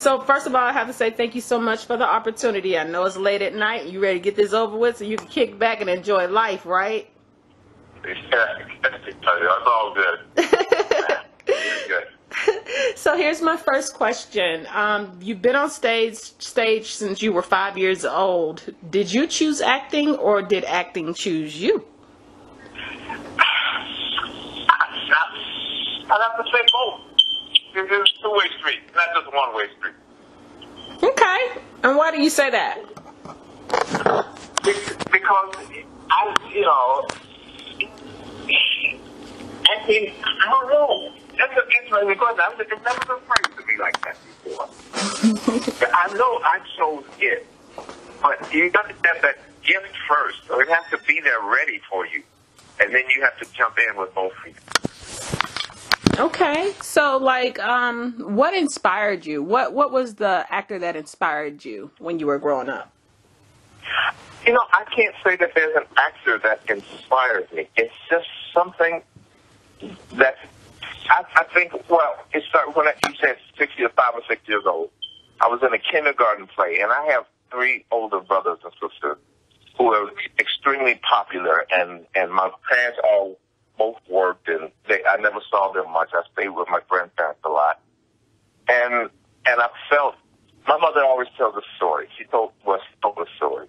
So first of all, I have to say thank you so much for the opportunity. I know it's late at night. You ready to get this over with so you can kick back and enjoy life, right? Yeah, that's all good. Good. So here's my first question. You've been on stage since you were 5 years old. Did you choose acting or did acting choose you? I'd have to say both. It's a two-way street, not just a one-way street. Okay. And why do you say that? Because acting, I don't know. That's an interesting question. It's never been phrased to me like that before. I know I chose it, but you got to have that gift first. So it has to be there ready for you, and then you have to jump in with both feet. Okay. So, what inspired you? What was the actor that inspired you when you were growing up? I can't say that there's an actor that inspires me. It's just something that I think, it started when you said 5 or 6 years old. I was in a kindergarten play, and I have 3 older brothers and sisters who are extremely popular, and my parents all both worked, and I never saw them much. I stayed with my grandparents a lot. And I felt, my mother always tells a story. She told a story.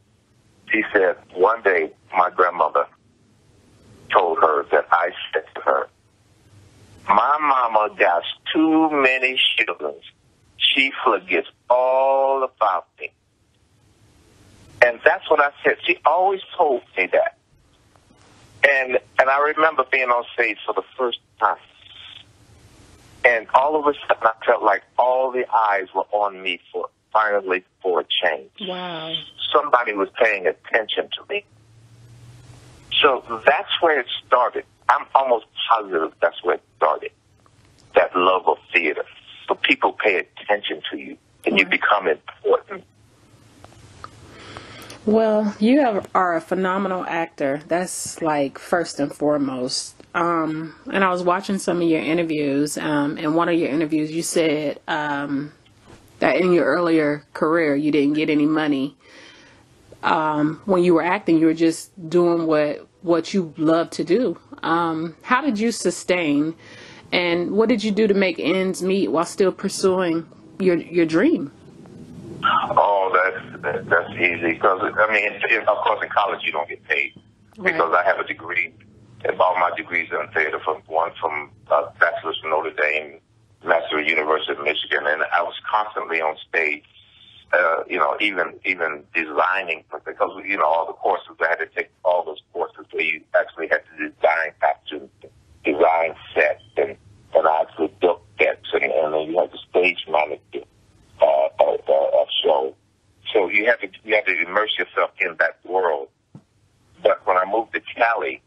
She said one day my grandmother told her that I said to her, "My mama got too many children. She forgets all about me." And that's what I said. She always told me that. And I remember being on stage for the first time. And all of a sudden I felt like all the eyes were on me for a change. Wow. Somebody was paying attention to me. So that's where it started. I'm almost positive that's where it started. That love of theater. So people pay attention to you and you become important. Well, you are a phenomenal actor. That's first and foremost. And I was watching some of your interviews. In one of your interviews, you said that in your earlier career, you didn't get any money. When you were acting, you were just doing what you love to do. How did you sustain, and what did you do to make ends meet while still pursuing your dream? Oh, that's easy because of course in college you don't get paid because I have a degree. And all my degrees in theater from bachelor's from Notre Dame, master at University of Michigan, and I was constantly on stage. Even designing because all the courses I had to take all those courses where you actually had to design costumes, design sets, and I actually built sets, and then you had to stage manage a show. So you have to immerse yourself in that world. But when I moved to Cali,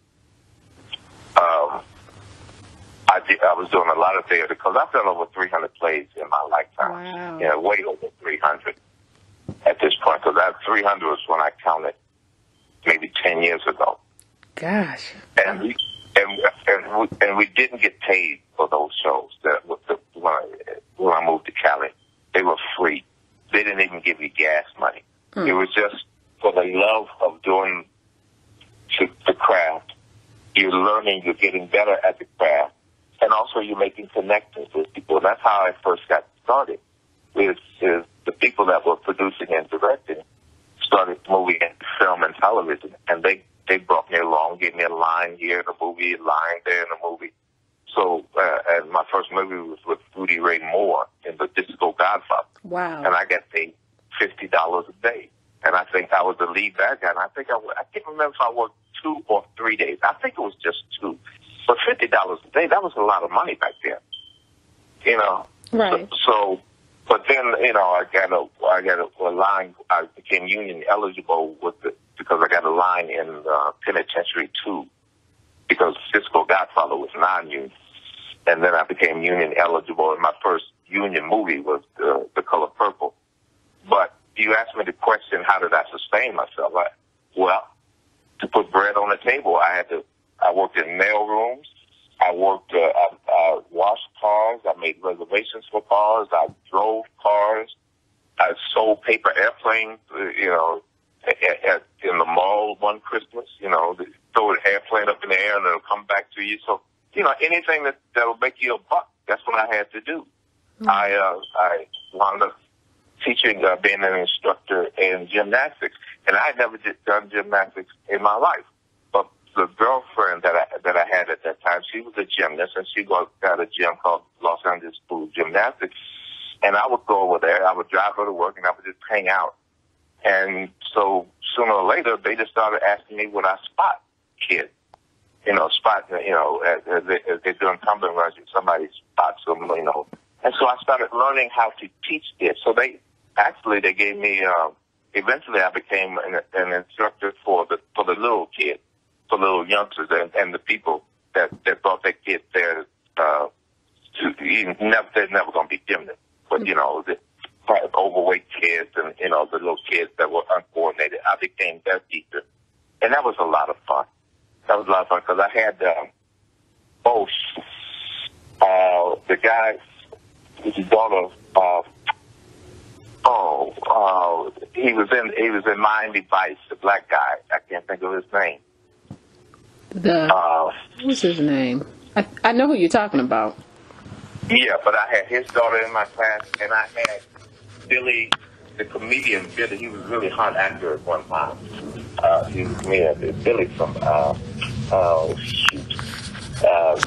I was doing a lot of theater because I've done over 300 plays in my lifetime. Wow. Way over 300 at this point. Because 300 was when I counted maybe 10 years ago. Gosh. And we didn't get paid for those shows. When I moved to Cali, they were free. They didn't even give you gas money. It was just for the love of doing the craft. You're learning, you're getting better at the craft, and also you're making connections with people. That's how I first got started. Is the people that were producing and directing started moving into film and television, and they brought me along, gave me a line here in the movie, a line there in the movie. So, and my first movie was with Rudy Ray Moore in The Disco Godfather. Wow. And I got paid $50 a day. And I think I was the lead bad guy. And I can't remember if I worked 2 or 3 days. I think it was just 2. But $50 a day, that was a lot of money back then. Right. So but then, I got a line. I became union eligible because I got a line in Penitentiary II because Disco Godfather was non-union. And then I became union eligible, and my first union movie was The Color Purple. But you asked me the question, how did I sustain myself? To put bread on the table, I worked in mail rooms. I washed cars. I made reservations for cars. I drove cars. old paper airplanes, in the mall one Christmas, they throw an airplane up in the air and it'll come back to you. So, anything that'll make you a buck, that's what I had to do. Mm-hmm. I wound up teaching, being an instructor in gymnastics, and I had never done gymnastics in my life. But the girlfriend that I had at that time, she was a gymnast, and she got a gym called Los Angeles School of Gymnastics. And I would go over there, I would drive her to work, and I would just hang out. And so sooner or later, they just started asking me would I spot kids. As they're doing tumbling runs, and somebody spots them, And so I started learning how to teach it. So they gave me, eventually I became an instructor for the little kids, for little youngsters, and the people that brought their kids there, they're never going to be gymnasts. But, the overweight kids and, the little kids that were uncoordinated, I became their teacher. And that was a lot of fun. Because I had, the guy, his daughter, he was in Miami Vice, the black guy. I can't think of his name. What's his name? I know who you're talking about. Yeah, but I had his daughter in my class, and I had Billy, the comedian. Billy, he was really hot actor at one time. He was comedian. Billy from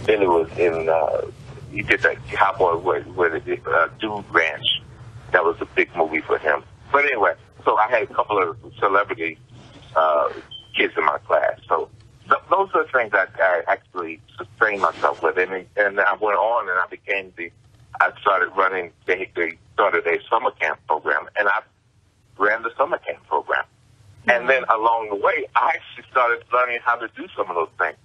Billy was in. He did that Cowboy with Dude Ranch. That was a big movie for him. But anyway, so I had a couple of celebrity kids in my class. So those are the things I actually sustained myself with. And I went on and I started running, they started a summer camp program, and I ran the summer camp program. And then along the way, I actually started learning how to do some of those things.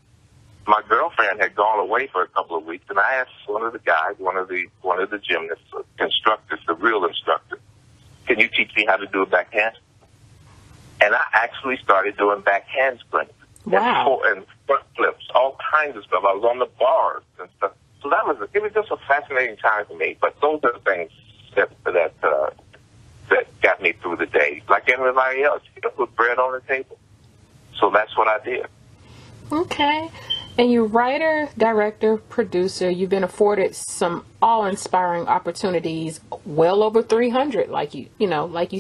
My girlfriend had gone away for a couple of weeks, and I asked one of the guys, one of the gymnasts, instructors, the real instructor, can you teach me how to do a backhand? And I actually started doing backhand springs. Wow. And front flips, all kinds of stuff. I was on the bars and stuff. So it was just a fascinating time for me. But those are the things that got me through the day. Like everybody else, you got to put bread on the table. So that's what I did. Okay. And you're writer, director, producer. You've been afforded some awe-inspiring opportunities, well over 300, like you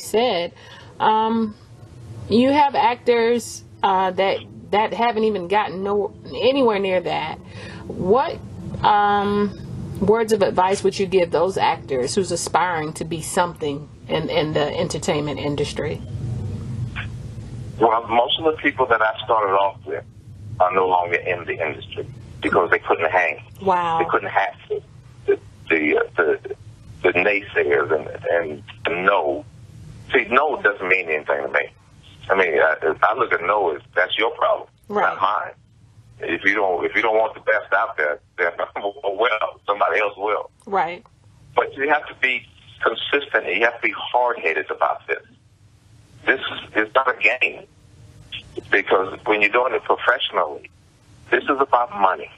said. You have actors that haven't even gotten anywhere near that. What words of advice would you give those actors who's aspiring to be something in the entertainment industry? Well, most of the people that I started off with are no longer in the industry because they couldn't hang. Wow. They couldn't hack the naysayers and the no. See, no doesn't mean anything to me. I mean, I look at no as that's your problem, right, not mine. If you don't want the best out there, then well, somebody else will. Right. But you have to be consistent. And you have to be hard-headed about this. This is not a game, because when you're doing it professionally, this is about money,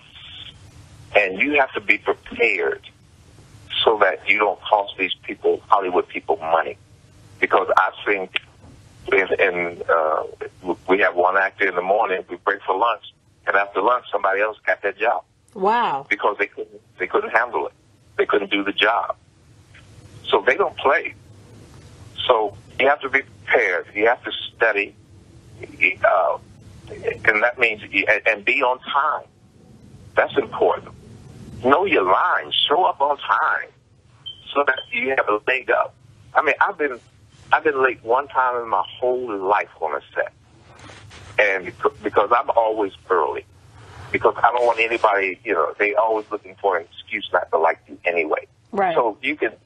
and you have to be prepared so that you don't cost these people, Hollywood people, money. Because I've seen. We have one actor in the morning, we break for lunch, and after lunch somebody else got that job. Wow. Because they couldn't handle it. They couldn't do the job. So they don't play. So you have to be prepared. You have to study. And that means, and be on time. That's important. Know your lines. Show up on time so that you have a leg up. I mean, I've been late one time in my whole life on a set. And because I'm always early. Because I don't want anybody, they always looking for an excuse not to like you anyway. Right. So there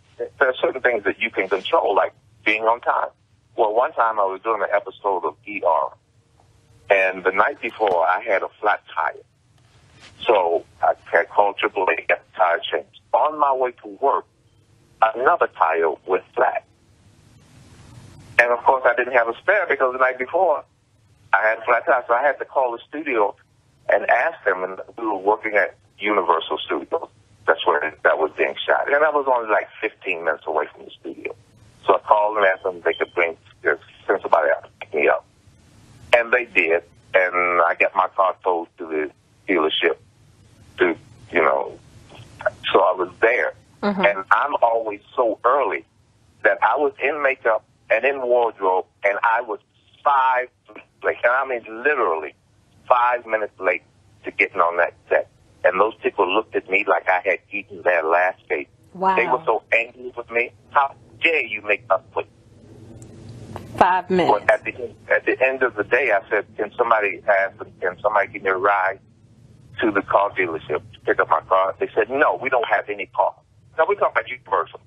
are certain things that you can control, like being on time. Well, one time I was doing an episode of ER, and the night before I had a flat tire. So I had called AAA, got the tire changed. On my way to work, another tire went flat. And of course I didn't have a spare because the night before I had a flat tire. So I had to call the studio and ask them, and we were working at Universal Studios. That's where that was being shot. And I was only like 15 minutes away from the studio. So I called and asked them. they did, and I got my car towed to the dealership to, so I was there. And I'm always so early that I was in makeup and in wardrobe, and I was 5 minutes late. And I mean literally 5 minutes late to getting on that set. And those people looked at me like I had eaten their last cake. Wow. They were so angry with me. How dare you make us wait? 5 minutes. But at the end of the day, I said, can somebody give me a ride to the car dealership to pick up my car? They said, no, we don't have any car. Now, we're talking about Universal.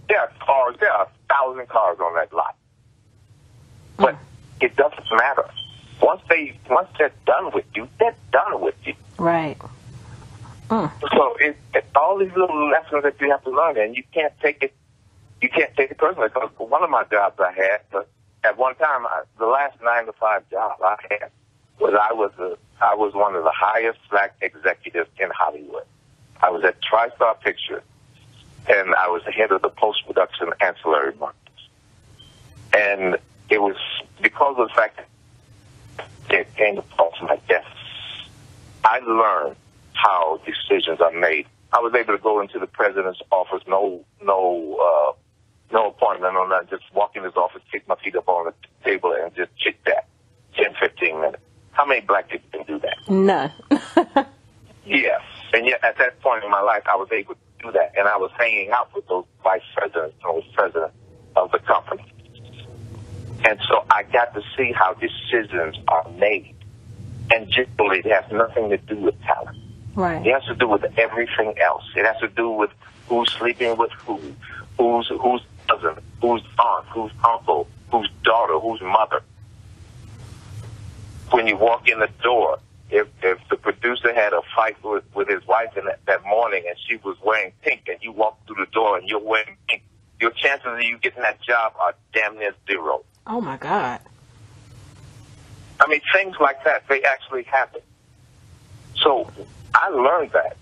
There are 1,000 cars on that lot. But it doesn't matter. Once they're done with you, they're done with you. Right. So it's all these little lessons that you have to learn, and you can't take it personally. Because one of my jobs I had, at one time, the last 9-to-5 job I had was I was one of the highest black executives in Hollywood. I was at TriStar Pictures, and I was the head of the post-production ancillary markets. And it was because of the fact that it came across my desk, I learned how decisions are made. I was able to go into the president's office, no appointment on that, just walk in his office, kick my feet up on the table, and just chit-chat 10, 15 minutes. How many black people can do that? None. Yes. And yet, at that point in my life, I was able to do that, and I was hanging out with those vice presidents, those presidents of the company. And so I got to see how decisions are made. And generally, it has nothing to do with talent. Right. It has to do with everything else. It has to do with who's sleeping with who's cousin, whose aunt, whose uncle, whose daughter, whose mother. When you walk in the door, if the producer had a fight with his wife in that morning and she was wearing pink and you walk through the door and you're wearing pink, your chances of you getting that job are damn near zero. Oh, my God. I mean, things like that, they actually happen. So I learned that.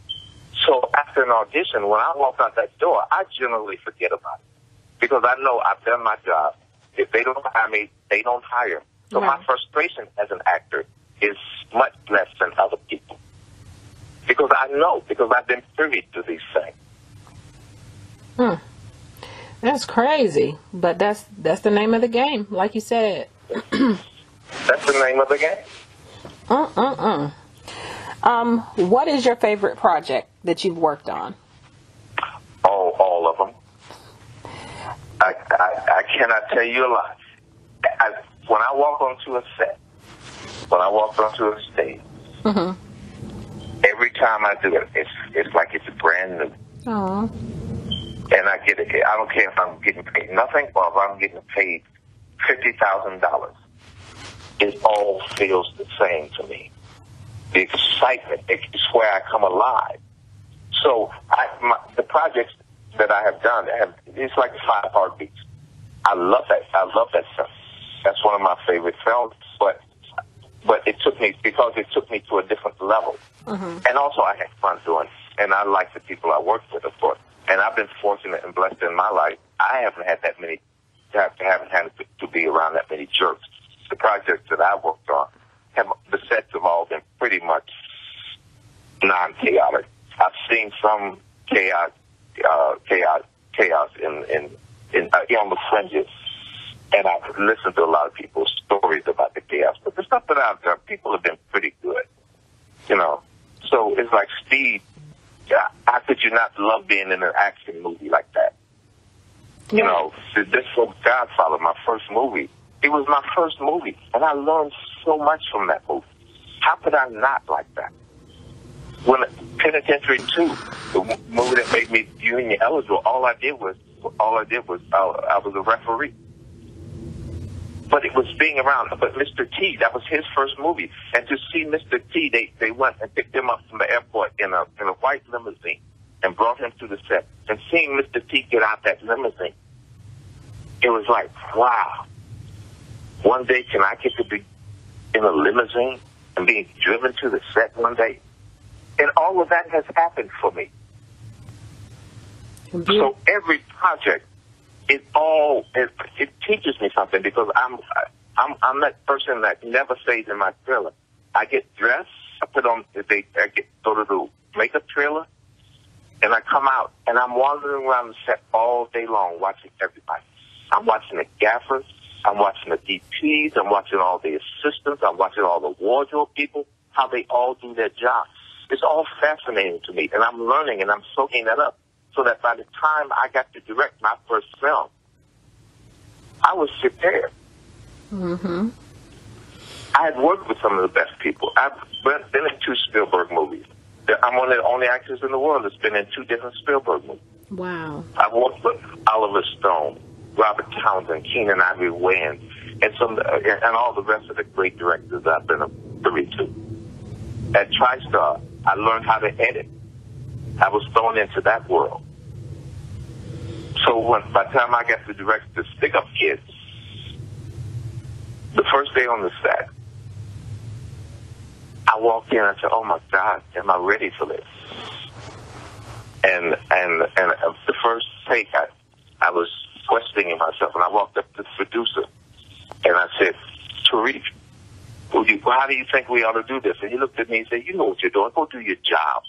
So after an audition, when I walk out that door, I generally forget about it because I know I've done my job. If they don't hire me, they don't hire. So my frustration as an actor is much less than other people because I know, because I've been privy to these things. That's crazy, but that's the name of the game, like you said. That's the name of the game. What is your favorite project that you've worked on? Oh, all of them. I cannot tell you a lot. When I walk onto a set, when I walk onto a stage, every time I do it, it's like it's brand new. Aww. And I get it. I don't care if I'm getting paid nothing or if I'm getting paid $50,000. It all feels the same to me. The excitement, it's where I come alive. So the projects that I have done, it's like 5 heartbeats. I love that. I love that stuff. That's one of my favorite films. But it took me to a different level. And also I had fun doing it. And I like the people I worked with, of course. And I've been fortunate and blessed in my life. I haven't had that many, haven't had to be around that many jerks. The projects that I worked on, the sets have all been pretty much non-chaotic. I've seen some chaos in on the fringes, and I've listened to a lot of people's stories about the chaos. But the stuff that I've done, people have been pretty good, So it's like Steve. How could you not love being in an action movie like that? This was Godfather, my first movie. It was my first movie, and I learned so much from that movie. How could I not like that? When Penitentiary II, the movie that made me union eligible, all I did was I was a referee. But it was being around. But Mr. T, that was his first movie, and to see Mr. T, they went and picked him up from the airport in a white limousine and brought him to the set. And seeing Mr. T get out that limousine, it was like, wow. One day, can I get to be in a limousine and being driven to the set one day? And all of that has happened for me. So every project, it teaches me something because I'm that person that never stays in my trailer. I get dressed, I go to the makeup trailer, and I come out, and I'm wandering around the set all day long watching everybody. I'm watching the gaffers, I'm watching the DPs, I'm watching all the assistants, I'm watching all the wardrobe people, how they all do their job. It's all fascinating to me, and I'm learning and I'm soaking that up so that by the time I got to direct my first film, I was prepared. Mm-hmm. I had worked with some of the best people. I've been in 2 Spielberg movies. I'm one of the only actors in the world that's been in 2 different Spielberg movies. Wow. I've worked with Oliver Stone, Robert Townsend, Keenan Ivory Wayans, and all the rest of the great directors I've been privy to. At TriStar, I learned how to edit. I was thrown into that world. So by the time I got to direct the Stick Up Kids, the first day on the set, I walked in and I said, "Oh my God, am I ready for this?" And the first take, I was questioning myself, and I walked up to the producer, and I said, "Tariq, how do you think we ought to do this?" And he looked at me and said, "You know what you're doing. Go do your job."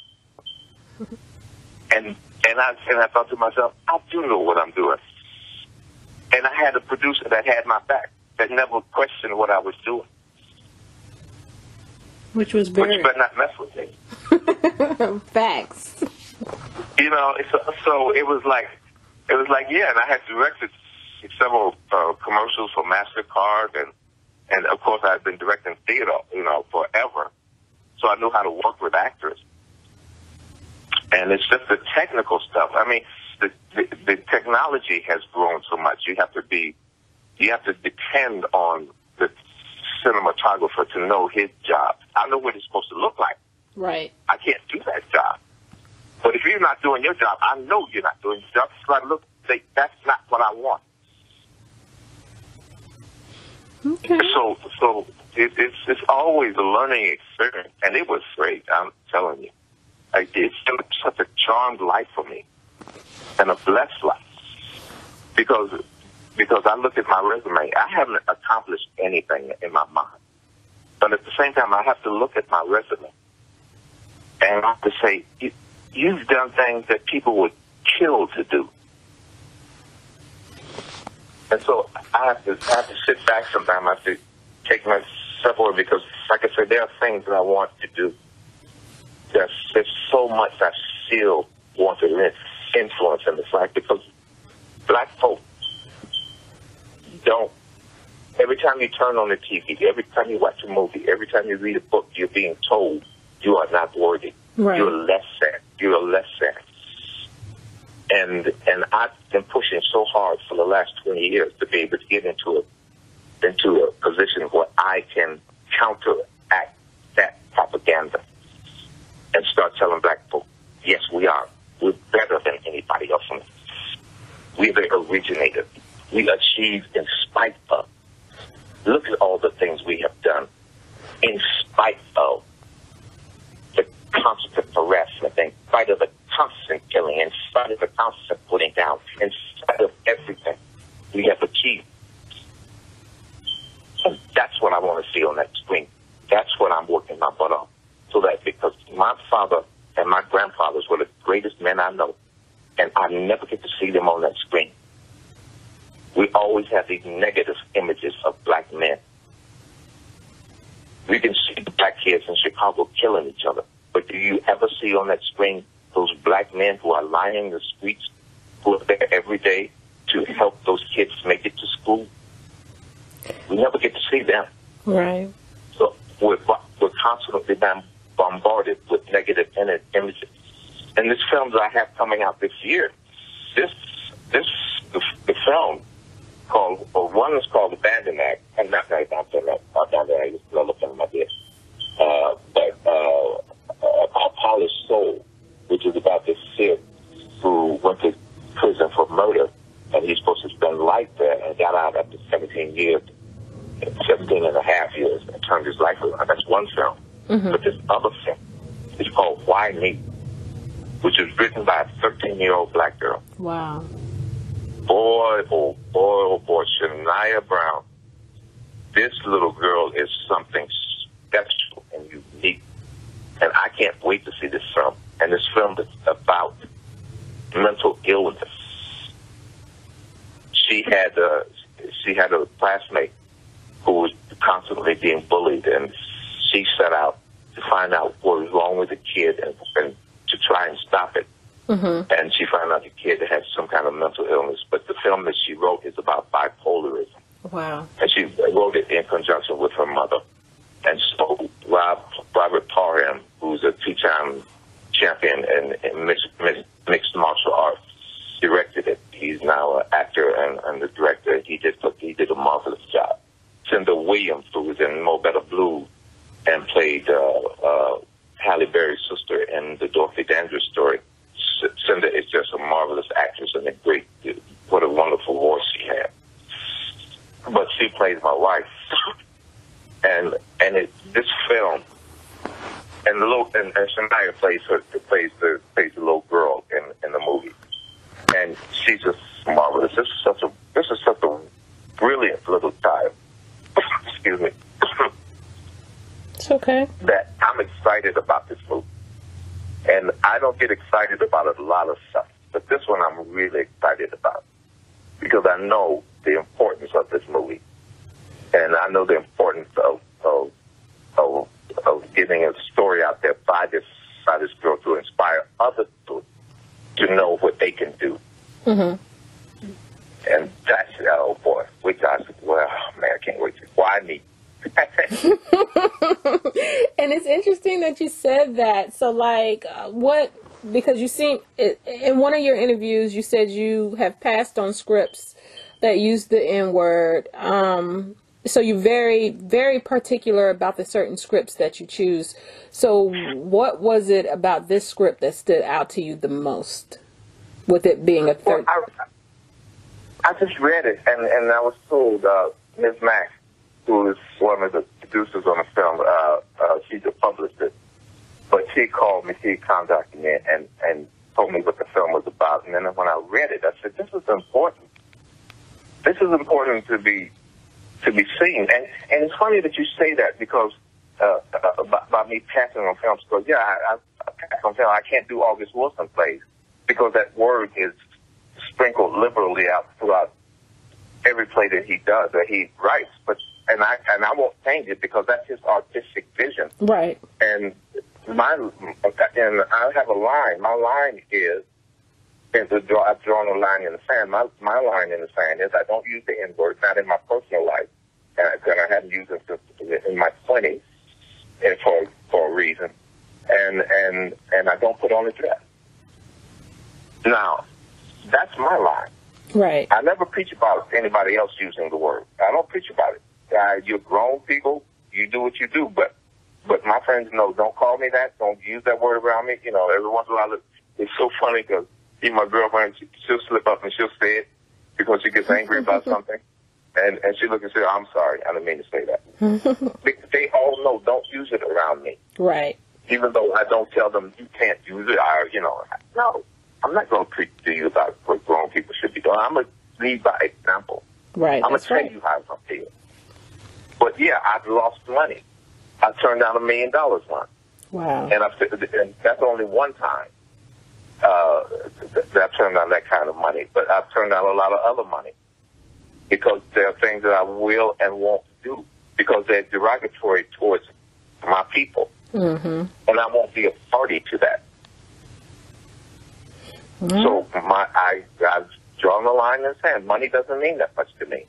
And I thought to myself, I do know what I'm doing. And I had a producer that had my back, that never questioned what I was doing. Which was very... But you better not mess with me. Facts. You know, so it was like, yeah, and I had directed several commercials for MasterCard, and of course I had been directing theater, forever. So I knew how to work with actors. And it's just the technical stuff. I mean, the technology has grown so much. You have to depend on the cinematographer to know his job. I know what it's supposed to look like. Right. I can't do that job. But if you're not doing your job, I know you're not doing your job. So I look, say, that's not what I want. Okay. So it's always a learning experience, and it was great. I'm telling you. It's been such a charmed life for me, and a blessed life, because I look at my resume. I haven't accomplished anything in my mind, but at the same time, I have to look at my resume and I have to say, you've done things that people would kill to do. And so I have to sit back sometimes. I have to take myself away because, like I said, there are things that I want to do. There's so much I still want to influence in this life, because black folk don't. Every time you turn on the TV, every time you watch a movie, every time you read a book, you're being told you are not worthy. Right. You're less than. You're less than. And I've been pushing so hard for the last 20 years to be able to get into a position where I can counteract that propaganda and start telling black folk, yes, we are. We're better than anybody else. We're the originator. We achieved in spite of. Look at all the things we have done in spite of the constant harassment, in spite of the constant killing, in spite of the constant putting down, in spite of everything we have achieved. And that's what I want to see on that screen. That's what I'm working my butt on. So that, because my father and my grandfathers were the greatest men I know, and I never get to see them on that screen. We always have these negative images of black men. We can see the black kids in Chicago killing each other, but do you ever see on that screen those black men who are lining the streets, who are there every day to help those kids make it to school? We never get to see them. Right. So we're constantly bombarded with negative images. And this film that I have coming out this year, the film one is called Abandon Act. I'm not going to say that. I just look at my head. But A Polished Soul, which is about this kid who went to prison for murder, and he's supposed to spend life there, and got out after 17 and a half years, and turned his life around. That's one film. Mm-hmm. But this other film is called Why Me, which is written by a 13-year-old black girl. Wow. Boy, oh boy, Shania Brown. This this little girl is something special and unique. And I can't wait to see this film. And this film is about mental illness. She had a classmate who was constantly being bullied, and she set out to find out what was wrong with the kid and to try and stop it. Mm-hmm. And she found out the kid had some kind of mental illness. But the film that she wrote is about bipolarism. Wow. And she wrote it in conjunction with her mother. And so Robert Parham, who's a two-time champion in mixed martial arts, directed it. He's now an actor and the director. He did a marvelous job. Cinda Williams, who was in Mo Better Blue and played Halle Berry's sister in the Dorothy Dandridge story. Cinda is just a marvelous actress and what a wonderful voice she had. But she plays my wife, and this film, and Shania plays the little girl in the movie, and she's just marvelous. This is such a brilliant little child. Excuse me. It's okay. That I'm excited about this movie. And I don't get excited about a lot of stuff, but this one I'm really excited about because I know the importance of this movie, and I know the importance of getting a story out there by this girl to inspire others to know what they can do. Mm-hmm. And that's, oh boy, well, man, I can't wait to. Why me? And it's interesting that you said that. So, because you seem, in one of your interviews, you said you have passed on scripts that use the N-word. So you're very, very particular about the certain scripts that you choose. So what was it about this script that stood out to you the most, with it being a third? Well, I just read it, and I was told Ms. Mack, who is one of the producers on the film, she's a publicist, but she called me, she contacted me and told me what the film was about. And then when I read it, I said, this is important. This is important to be seen. And it's funny that you say that because about me passing on films, because, yeah, I pass on film. I can't do August Wilson plays because that word is sprinkled liberally out throughout every play that he does, that he writes. And I won't change it because that's his artistic vision. Right. And I have a line. My line is, I've drawn a line in the sand. My line in the sand is I don't use the N-word, not in my personal life, and I haven't used it in my 20s for a reason. And I don't put on a dress. Now, that's my line. Right. I never preach about anybody else using the word. I don't preach about it. You're grown people. You do what you do. But my friends know, don't call me that. Don't use that word around me. You know, every once in a while, it's so funny because even my girlfriend, she'll slip up and she'll say it because she gets angry about something. And she look and say, I'm sorry. I didn't mean to say that. They all know, don't use it around me. Right. Even though I don't tell them you can't use it. No. I'm not going to preach to you about what grown people should be doing. I'm going to lead by example. Right. I'm going to tell you how I feel. But yeah, I've lost money. I turned down $1 million once. Wow. And that's only one time that I've turned down that kind of money. But I've turned down a lot of other money because there are things that I will and won't do because they're derogatory towards my people. Mm-hmm. And I won't be a party to that. Mm-hmm. So I've drawn the line in the sand. Money doesn't mean that much to me.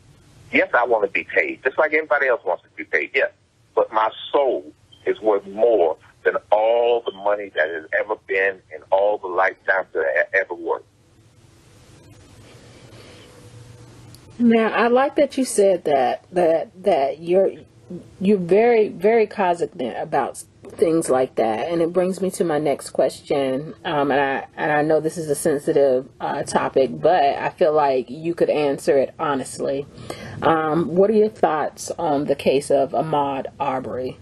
Yes, I want to be paid, just like everybody else wants to be paid, yes. But my soul is worth more than all the money that has ever been in all the lifetimes that I ever worked. Now, I like that you said that you're very, very cognizant about things like that, and it brings me to my next question. And I know this is a sensitive topic, but I feel like you could answer it honestly. What are your thoughts on the case of Ahmaud Arbery?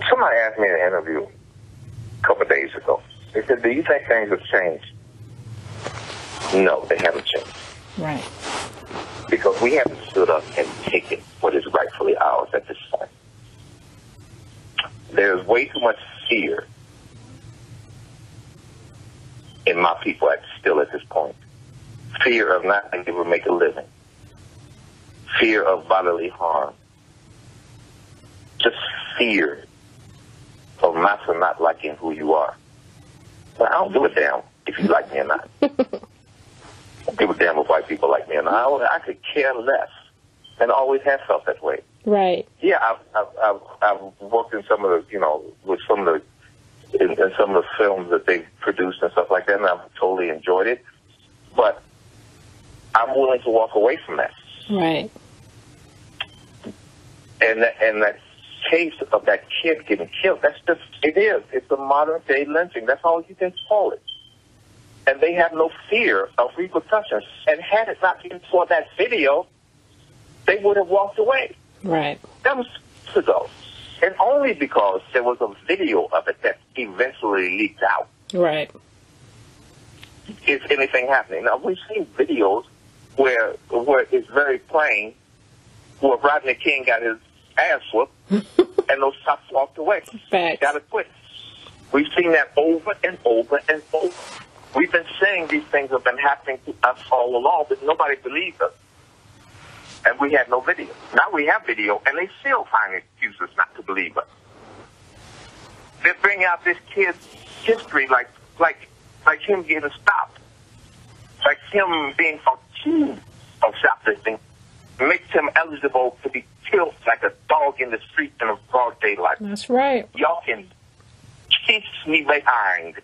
Somebody asked me in an interview a couple of days ago. They said, "Do you think things have changed?" No, they haven't changed. Right. Because we haven't stood up and taken what is rightfully ours at this point. There's way too much fear in my people still at this point. Fear of not being able to make a living. Fear of bodily harm. Just fear of master not liking who you are. But I don't give a damn if you like me or not. I don't give a damn if white people like me or not. I could care less, and always have felt that way. Right. Yeah, I've worked in some of the, with some of the, in some of the films that they've produced and stuff like that, and I've totally enjoyed it. But I'm willing to walk away from that. Right. And that case of that kid getting killed, that's just, it is. It's a modern day lynching. That's all you can call it. And they have no fear of repercussions. And had it not been for that video, they would have walked away. Right. That was years ago. And only because there was a video of it that eventually leaked out. Right. Is anything happening? Now, we've seen videos where it's very plain where Rodney King got his ass whooped and those cops walked away. Facts. Got to quit. We've seen that over and over and over. We've been saying these things have been happening to us all along, but nobody believed us. And we had no video. Now we have video, and they still find excuses not to believe us. They bring out this kid's history like him getting stopped, like him being accused of shoplifting, makes him eligible to be killed like a dog in the street in a broad daylight. That's right. Y'all can kiss me behind.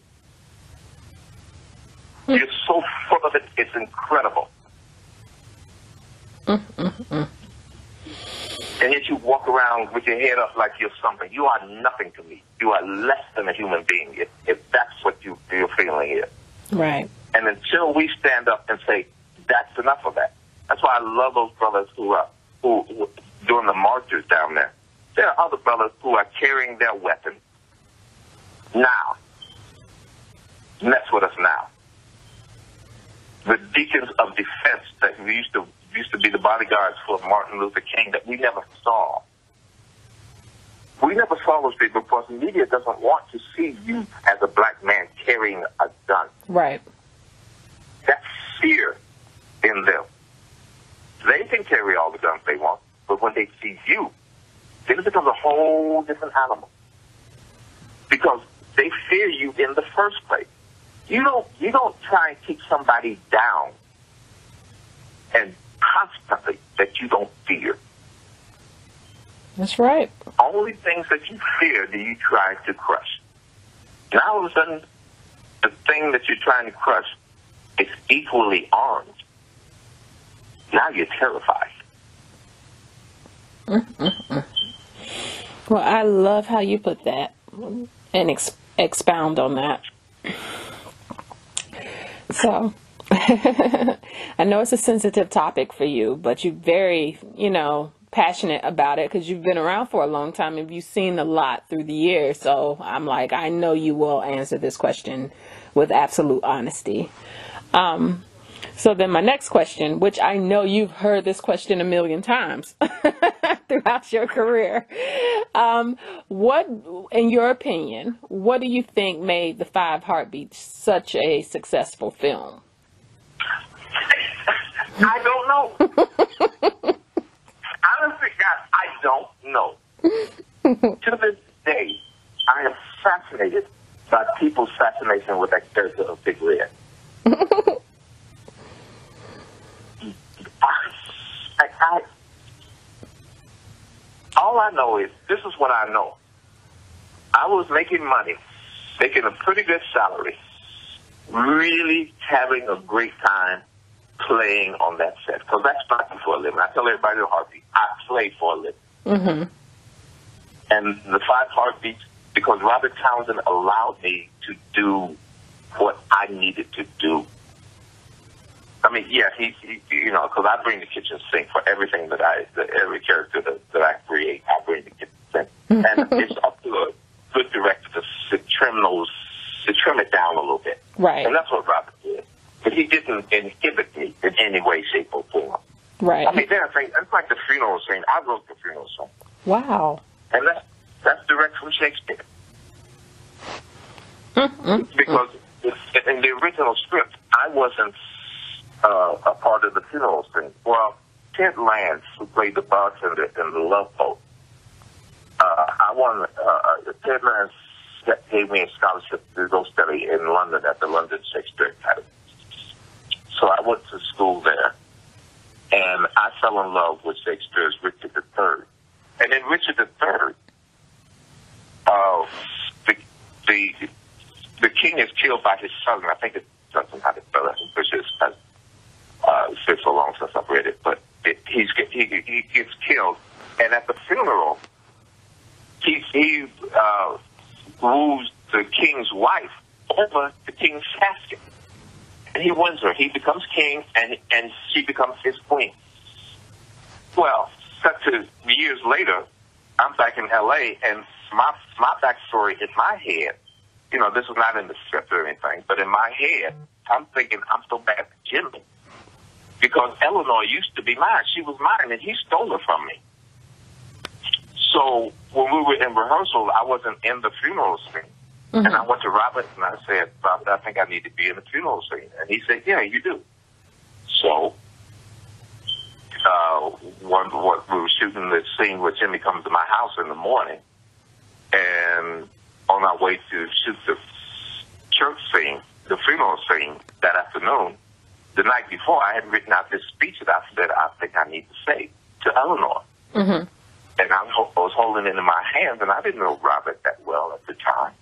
You're so full of it, it's incredible. And yet you walk around with your head up like you're something. You are nothing to me. You are less than a human being, if that's what you're feeling here. Right. And until we stand up and say, that's enough of that. That's why I love those brothers who doing the marches down there. There are other brothers who are carrying their weapons now. Mess with us now. The deacons of defense that used to be the bodyguards for Martin Luther King that we never saw. We never saw those people because the media doesn't want to see you as a black man carrying a gun. Right. That's fear in them. They can carry all the guns they want, but when they see you, then it becomes a whole different animal. Because they fear you in the first place. You don't try and keep somebody down and constantly that you don't fear. That's right. Only things that you fear do you try to crush. Now all of a sudden, the thing that you're trying to crush is equally armed. Now you're terrified. Well, I love how you put that and expound on that. So, I know it's a sensitive topic for you, but you're very, passionate about it because you've been around for a long time and you've seen a lot through the years. So I'm like, I know you will answer this question with absolute honesty. So then my next question, which I know you've heard this question a million times throughout your career. What, in your opinion, what do you think made The Five Heartbeats such a successful film? I don't know. Honestly, God, I don't know. To this day, I am fascinated by people's fascination with that character of Big Red. All I know is, this is what I know. I was making money, making a pretty good salary, really having a great time playing on that set. Because that's not for a living. I tell everybody in Heartbeat, I play for a living. Mm-hmm. And The Five Heartbeats, because Robert Townsend allowed me to do what I needed to do. I mean, yeah, he because I bring the kitchen sink for everything every character that I create, I bring the kitchen sink. And it's up to a good director to trim it down a little bit. Right. And that's what Robert did. But he didn't inhibit me in any way, shape, or form. Right. I mean, there are things, it's like the funeral scene. I wrote the funeral song. Wow. And that's direct from Shakespeare. Because in the original script, I wasn't a part of the funeral scene. Well, Ted Lance, who played the bartender in The Love Boat, Ted Lance gave me a scholarship to go study in London at the London Shakespeare Academy. So I went to school there, and I fell in love with Shakespeare's Richard III. And in Richard III, the king is killed by his son. I think it's something how to spell it, which is it's been so long since I've read it. But he gets killed, and at the funeral, he woos the king's wife over the king's casket, and he wins her. He becomes king, and she becomes his queen. Well, cut to years later, I'm back in L.A., and my backstory in my head, you know, this is not in the script or anything, but in my head, I'm thinking I'm so bad at Jimmy because Eleanor used to be mine. She was mine, and he stole her from me. So when we were in rehearsal, I wasn't in the funeral scene. Mm-hmm. And I went to Robert, and I said, Robert, I think I need to be in the funeral scene. And he said, yeah, you do. So when we were shooting the scene where Jimmy comes to my house in the morning, and on our way to shoot the church scene, the funeral scene that afternoon, the night before, I had written out this speech that I said I think I need to say to Eleanor. Mm-hmm. And I was holding it in my hands, and I didn't know Robert that well at the time.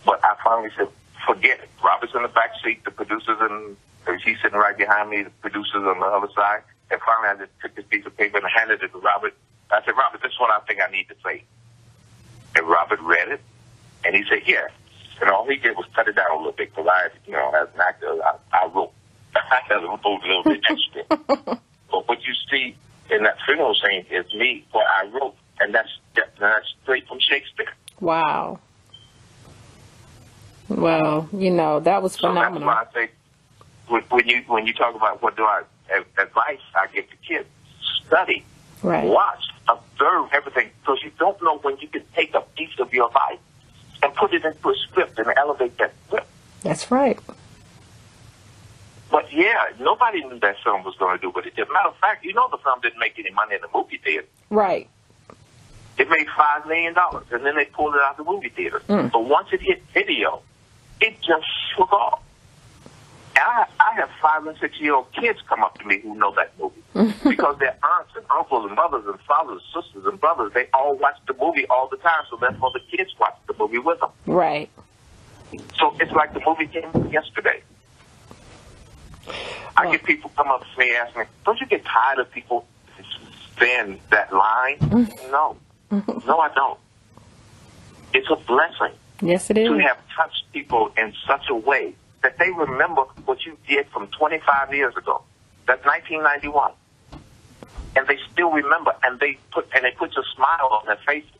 But I finally said, forget it. Robert's in the back seat, the producers, and she's sitting right behind me, the producers on the other side. And finally, I just took this piece of paper and handed it to Robert. I said, Robert, this is what I think I need to say. And Robert read it, and he said, yeah. And all he did was cut it down a little bit, because I, you know, as an actor, I wrote. I had to wrote a little bit extra. But what you see in that funeral scene is me, what I wrote, and that's straight from Shakespeare. Wow. Well, you know, that was phenomenal. So that's why I say, when you talk about what advice I give to kids, study, right. Watch, observe everything, because you don't know when you can take a piece of your life and put it into a script and elevate that script. That's right. But yeah, nobody knew that film was going to do what it did. Matter of fact, you know the film didn't make any money in the movie theater. Right. It made $5 million, and then they pulled it out of the movie theater. But once it hit video, it just shook off. And I have 5- and 6-year-old kids come up to me who know that movie because their aunts and uncles and mothers and fathers, sisters and brothers, they all watch the movie all the time, so therefore the kids watch the movie with them. Right. So it's like the movie came yesterday. I get people come up to me and ask me, don't you get tired of people saying that line? No. No, I don't. It's a blessing. Yes, it is. To have touched people in such a way that they remember what you did from 25 years ago. That's 1991. And they still remember, and they put a smile on their faces.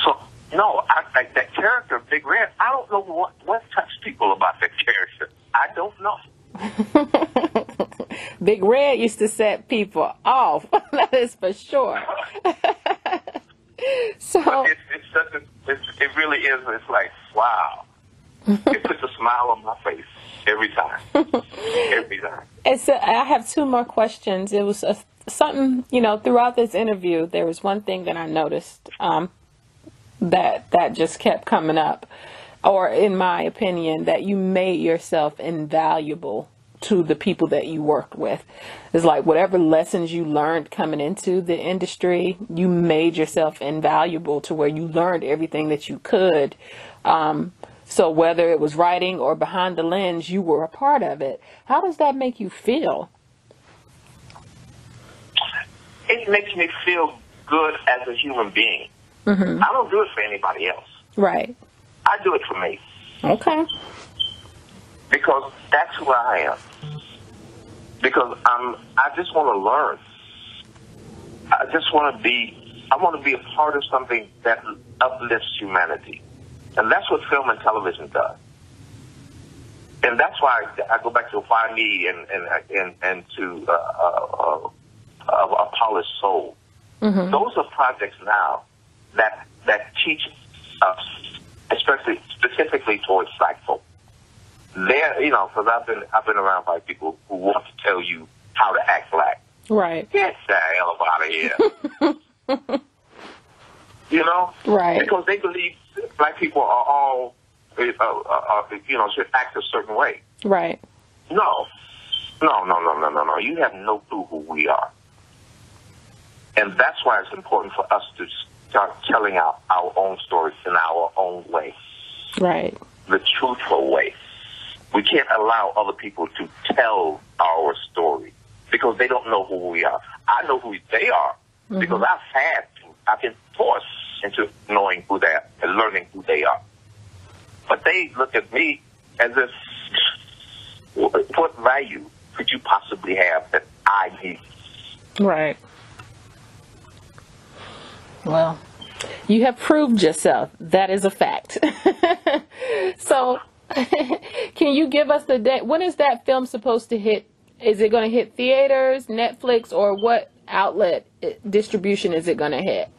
So, no, that character, Big Red, I don't know what touched people about that character. I don't know. Big Red used to set people off. That is for sure. So it really is. It's like, wow. It puts a smile on my face every time. Every time. I have 2 more questions. It was something, you know, throughout this interview, there was one thing that I noticed that just kept coming up, or in my opinion, that you made yourself invaluable to the people that you worked with. It's like whatever lessons you learned coming into the industry, you made yourself invaluable to where you learned everything that you could. So whether it was writing or behind the lens, you were a part of it. How does that make you feel? It makes me feel good as a human being. Mm-hmm. I don't do it for anybody else. Right. I do it for me. Okay. Because that's who I am. Because I just want to learn. I want to be a part of something that uplifts humanity. And that's what film and television does. and that's why I go back to Why Me and to A Polished Soul. Mm-hmm. Those are projects now that teach us, especially specifically towards Black folk. They're, because I've been around by people who want to tell you how to act Black. Right. Get the hell out of here. Right. Because they believe Black people are all, should act a certain way. Right. No. You have no clue who we are. And that's why it's important for us to start telling our own stories in our own way. Right. The truthful way. We can't allow other people to tell our story because they don't know who we are. I know who they are because I've been forced into knowing who they are and learning who they are. But they look at me as if, what value could you possibly have that I need? Right. Well, you have proved yourself. That is a fact. So, can you give us the date? When is that film supposed to hit? Is it going to hit theaters, Netflix, or what outlet distribution is it going to hit?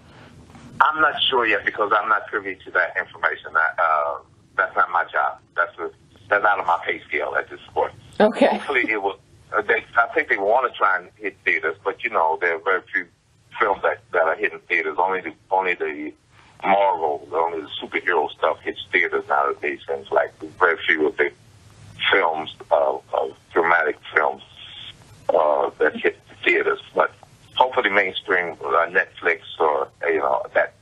I'm not sure yet because I'm not privy to that information. That's not my job. That's out of my pay scale at this point. Okay. Hopefully it will. I think they want to try and hit theaters, but there are very few films that are hitting theaters. Only the Marvel, only the superhero stuff hits theaters nowadays. Things like very few of the films, dramatic films that hit the theaters. But hopefully mainstream Netflix or that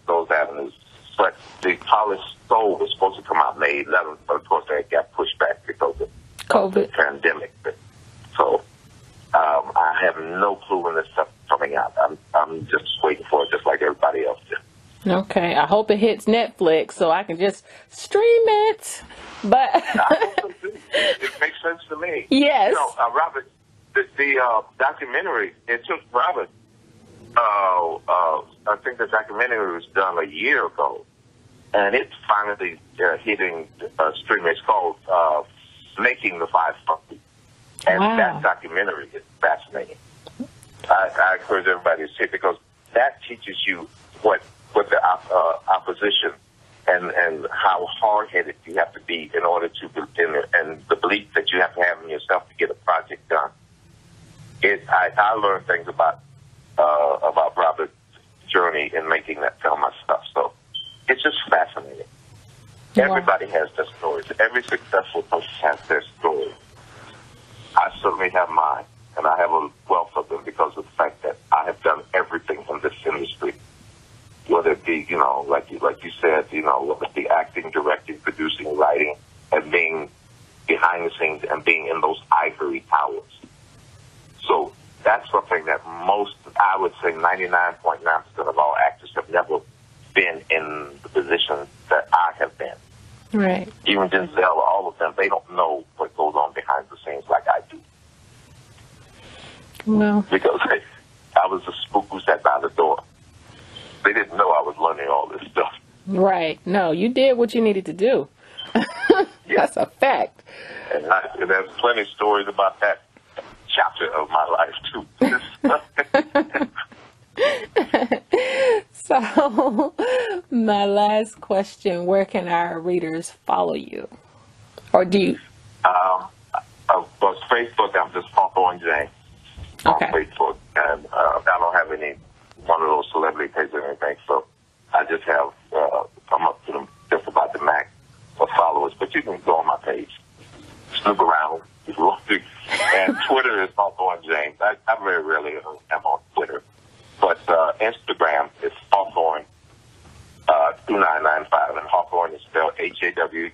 those avenues. But The Polished Soul was supposed to come out May 11th, but of course that got pushed back because of COVID, the pandemic. So I have no clue when this stuff is coming out. I'm just waiting for it, just like everybody else did. Okay, I hope it hits Netflix so I can just stream it. But I hope so too. It makes sense to me. Yes. Robert, the documentary, it took Robert. I think the documentary was done a year ago, and it's finally hitting streaming. It's called Making the 500. And that documentary is fascinating. I encourage everybody to see it because that teaches you what the opposition and how hard-headed you have to be in order to, and the belief that you have to have in yourself to get a project done. I learned things about Robert's journey in making that film myself. So it's just fascinating. Wow. Everybody has their stories. Every successful person has their story. I certainly have mine, and I have a wealth of them because of the fact that I have done everything in this industry. Whether it be, like you said, whether it be acting, directing, producing, writing, and being behind the scenes and being in those ivory towers. So that's something that I would say 99.9% of all actors have never been in the position that I have been. Right. Even Denzel, all of them, they don't know what goes on behind the scenes like I do. Well. Because I was the spook who sat by the door. They didn't know I was learning all this stuff. Right. No, you did what you needed to do. That's a fact. And there's plenty of stories about that chapter of my life, too. So, my last question, where can our readers follow you? Or do you? Well, Facebook, I'm just Hawthorne James on Facebook. And I don't have any one of those celebrity pages or anything, so I just have come up to them just about the max of followers. But you can go on my page, snoop around if you want to. And Twitter is Hawthorne James. I very rarely am on Twitter. But Instagram is Hawthorne 2995, and Hawthorne is spelled Hawthorne.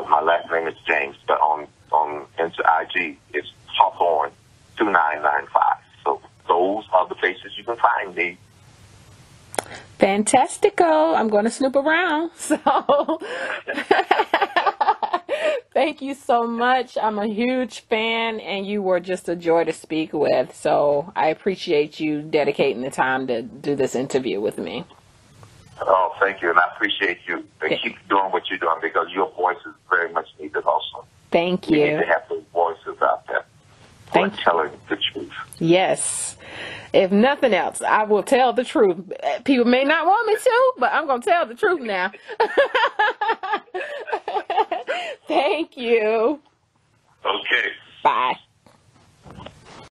My last name is James, but on IG it's Hawthorne 2995. So those are the places you can find me. Fantastico. I'm going to snoop around. So thank you so much. I'm a huge fan, and you were just a joy to speak with. So I appreciate you dedicating the time to do this interview with me. Oh, thank you. And I appreciate you. And keep doing what you're doing because Thank We need you. to have those voices out there who are Thank you. telling the truth. Yes. If nothing else, I will tell the truth. People may not want me to, but I'm going to tell the truth now. Thank you.